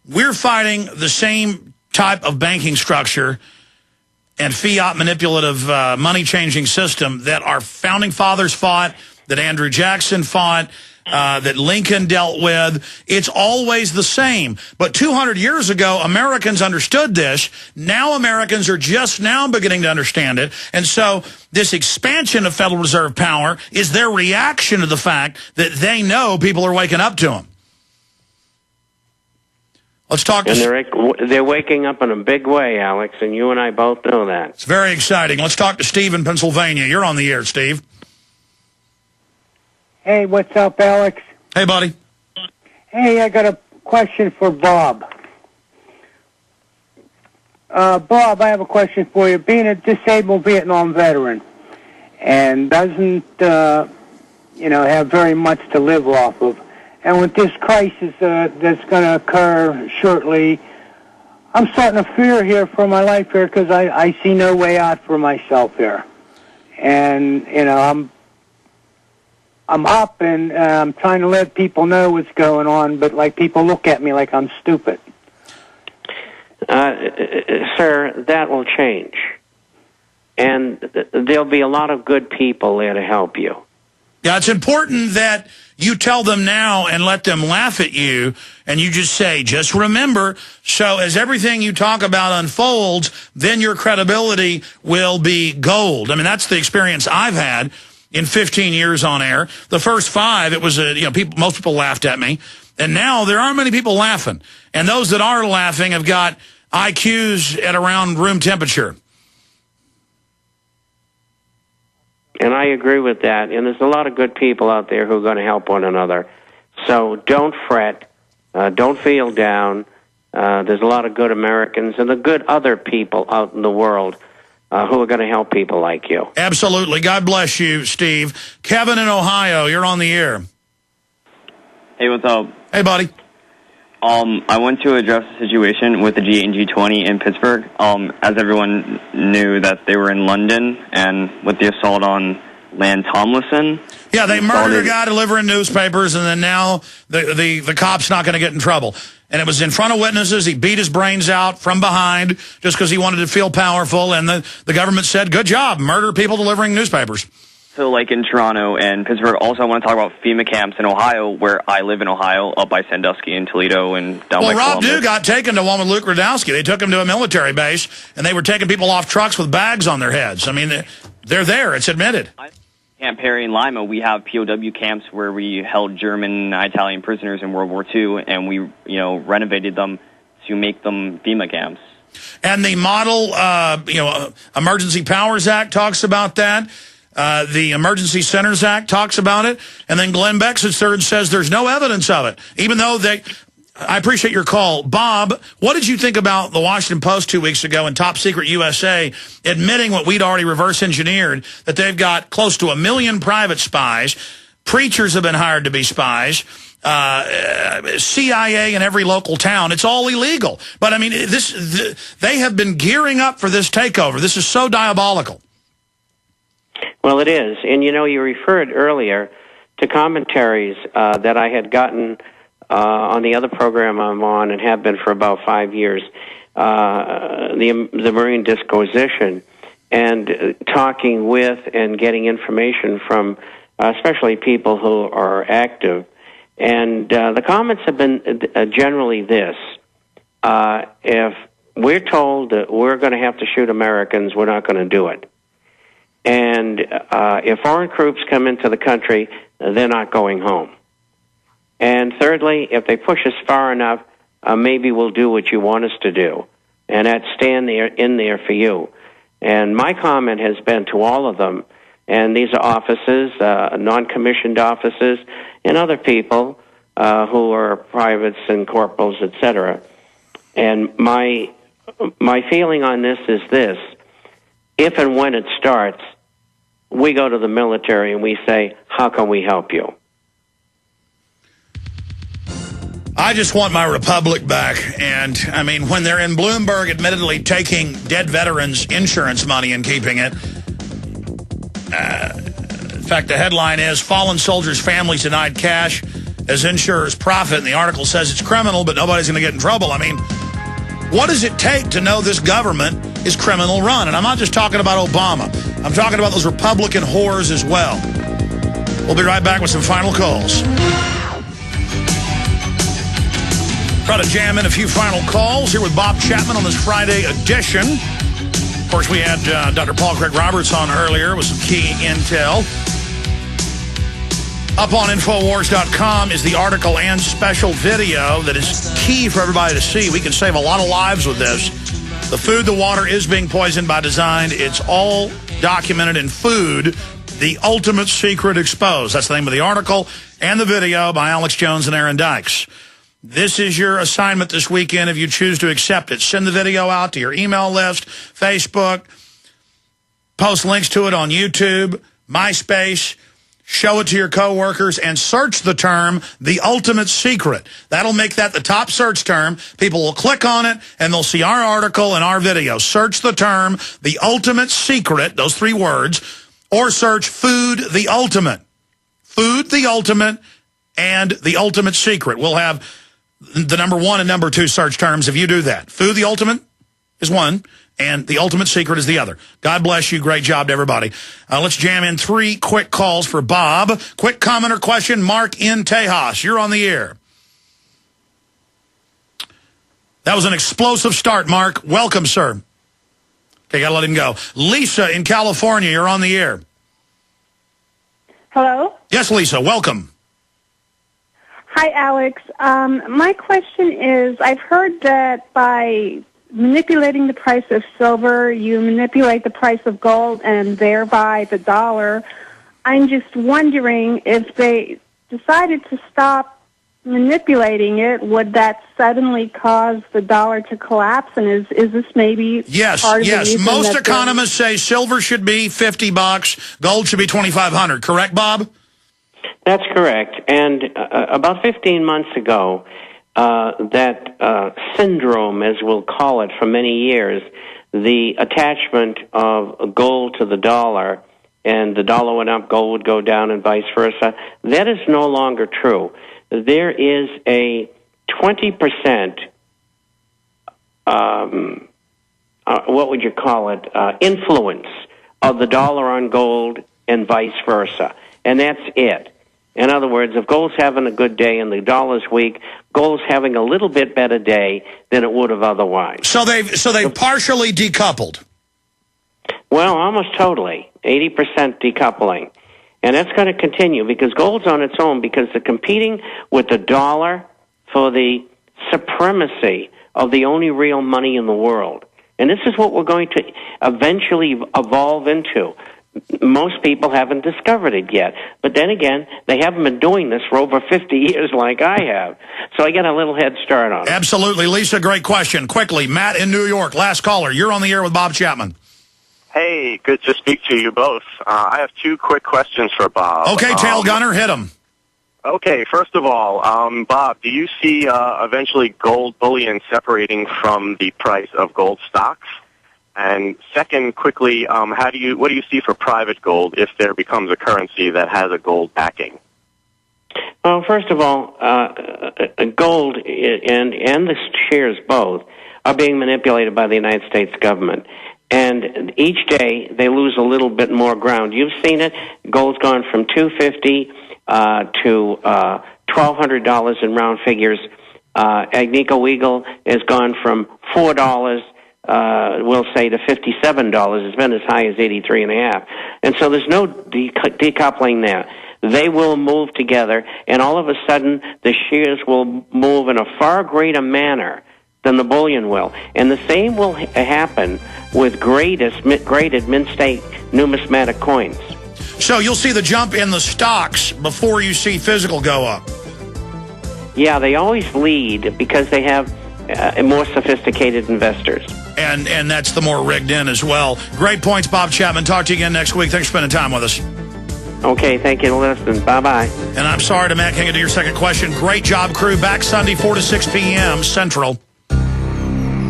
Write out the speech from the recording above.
we're fighting the same type of banking structure and fiat manipulative money-changing system that our founding fathers fought, that Andrew Jackson fought, that Lincoln dealt with. It's always the same. But 200 years ago, Americans understood this. Now Americans are just now beginning to understand it. And so this expansion of Federal Reserve power is their reaction to the fact that they know people are waking up to them. Let's talk to... And they're waking up in a big way, Alex, and you and I both know that. It's very exciting. Let's talk to Steve in Pennsylvania. You're on the air, Steve. Hey, what's up, Alex? Hey, buddy. Hey, I got a question for Bob. Bob, I have a question for you. Being a disabled Vietnam veteran and doesn't, have very much to live off of, and with this crisis that's going to occur shortly, I'm starting to fear here for my life here because I see no way out for myself here. And, I'm up and I'm trying to let people know what's going on, but, people look at me like I'm stupid. Sir, that will change. And there'll be a lot of good people there to help you. Yeah, it's important that you tell them now and let them laugh at you, and you just say, just remember, so as everything you talk about unfolds, then your credibility will be gold. I mean, that's the experience I've had in 15 years on air. The first 5, it was, most people laughed at me, and now there aren't many people laughing. And those that are laughing have got IQs at around room temperature. And I agree with that. And there's a lot of good people out there who are going to help one another. So don't fret. Don't feel down. There's a lot of good Americans and the good other people out in the world who are going to help people like you. Absolutely. God bless you, Steve. Kevin in Ohio, you're on the air. Hey, what's up? Hey, buddy. I want to address the situation with the G8 and G20 in Pittsburgh. As everyone knew that they were in London, and with the assault on Lan Tomlinson. Yeah, they murdered a guy delivering newspapers, and then now the cop's not going to get in trouble. And it was in front of witnesses. He beat his brains out from behind just because he wanted to feel powerful, and the government said, good job, murder people delivering newspapers. So, in Toronto and Pittsburgh, also I want to talk about FEMA camps in Ohio, where I live in Ohio, up by Sandusky and Toledo and down by Columbus. Rob Dew got taken to one with Luke Radowski. They took him to a military base, and they were taking people off trucks with bags on their heads. I mean, they're there. It's admitted. Camp Perry and Lima, we have POW camps where we held German and Italian prisoners in World War II, and we, renovated them to make them FEMA camps. And the model, Emergency Powers Act talks about that. The Emergency Centers Act talks about it. And then Glenn Bexford says there's no evidence of it, even though I appreciate your call. Bob, what did you think about the Washington Post 2 weeks ago and Top Secret USA admitting what we'd already reverse engineered, that they've got close to 1 million private spies, preachers have been hired to be spies, CIA in every local town. It's all illegal. But, I mean, they have been gearing up for this takeover. This is so diabolical. Well, it is. And, you referred earlier to commentaries that I had gotten on the other program I'm on and have been for about 5 years, the Marine Disquisition, and talking with and getting information from especially people who are active. And the comments have been generally this. If we're told that we're going to have to shoot Americans, we're not going to do it. And if foreign troops come into the country, they're not going home. And thirdly, if they push us far enough, maybe we'll do what you want us to do, and that's stand in there for you. And my comment has been to all of them, and these are officers, non-commissioned officers, and other people who are privates and corporals, etc. And my feeling on this is this. If and when it starts, we go to the military and we say, how can we help you? I just want my republic back. And, I mean, when they're in Bloomberg admittedly taking dead veterans' insurance money and keeping it. In fact, the headline is, fallen soldiers' families denied cash as insurers profit, and the article says it's criminal, but nobody's going to get in trouble. I mean, what does it take to know this government is criminal run? And I'm not just talking about Obama. I'm talking about those Republican whores as well. We'll be right back with some final calls. Try to jam in a few final calls here with Bob Chapman on this Friday edition. Of course, we had Dr. Paul Craig Roberts on earlier with some key intel. Up on Infowars.com is the article and special video that is key for everybody to see. We can save a lot of lives with this. The food, the water is being poisoned by design. It's all documented in Food, the Ultimate Secret Exposed. That's the name of the article and the video by Alex Jones and Aaron Dykes. This is your assignment this weekend if you choose to accept it. Send the video out to your email list, Facebook, post links to it on YouTube, MySpace, show it to your coworkers, and search the term, The Ultimate Secret. That'll make that the top search term. People will click on it, and they'll see our article and our video. Search the term, The Ultimate Secret, those 3 words, or search Food, the Ultimate. Food, the Ultimate, and The Ultimate Secret. We'll have the number 1 and number 2 search terms if you do that. Food, the Ultimate is one, and The Ultimate Secret is the other. God bless you. Great job to everybody. Let's jam in 3 quick calls for Bob. Quick comment or question, Mark in Tejas. You're on the air. That was an explosive start, Mark. Welcome, sir. Okay, got to let him go. Lisa in California, you're on the air. Hello? Yes, Lisa, welcome. Hi, Alex. My question is, I've heard that by manipulating the price of silver, you manipulate the price of gold and thereby the dollar. I'm just wondering if they decided to stop manipulating it, would that suddenly cause the dollar to collapse? And is this maybe part of the reason? Most economists say silver should be $50, gold should be $2,500. Correct, Bob? That's correct. And about 15 months ago, that syndrome, as we'll call it for many years, the attachment of gold to the dollar, and the dollar went up, gold would go down, and vice versa, that is no longer true. There is a 20%, what would you call it, influence of the dollar on gold and vice versa. And that's it. In other words, if gold's having a good day and the dollar's weak, gold's having a little bit better day than it would have otherwise. So they've partially decoupled. Well, almost totally, 80% decoupling. And that's going to continue because gold's on its own because they're competing with the dollar for the supremacy of the only real money in the world. And this is what we're going to eventually evolve into. Most people haven't discovered it yet. But then again, they haven't been doing this for over 50 years like I have. So I get a little head start on it. Absolutely. Lisa, great question. Quickly, Matt in New York, last caller. You're on the air with Bob Chapman. Hey, good to speak to you both. I have 2 quick questions for Bob. Okay, Tail Gunner, hit him. Okay, first of all, Bob, do you see eventually gold bullion separating from the price of gold stocks? And second, quickly, what do you see for private gold if there becomes a currency that has a gold backing? Well, first of all, gold and the shares both are being manipulated by the United States government. And each day they lose a little bit more ground. You've seen it. Gold's gone from $250 to $1,200 in round figures. Agnico Eagle has gone from $4. We'll say to $57. It's been as high as 83.5. And so there's no decoupling there. They will move together, and all of a sudden the shares will move in a far greater manner than the bullion will. And the same will happen with graded mint state numismatic coins. So you'll see the jump in the stocks before you see physical go up. Yeah, they always lead because they have more sophisticated investors. And that's the more rigged in as well. Great points, Bob Chapman. Talk to you again next week. Thanks for spending time with us. Okay, thank you for listening. Bye-bye. And I'm sorry to Matt, can't get to your second question. Great job, crew. Back Sunday, 4 to 6 p.m. Central.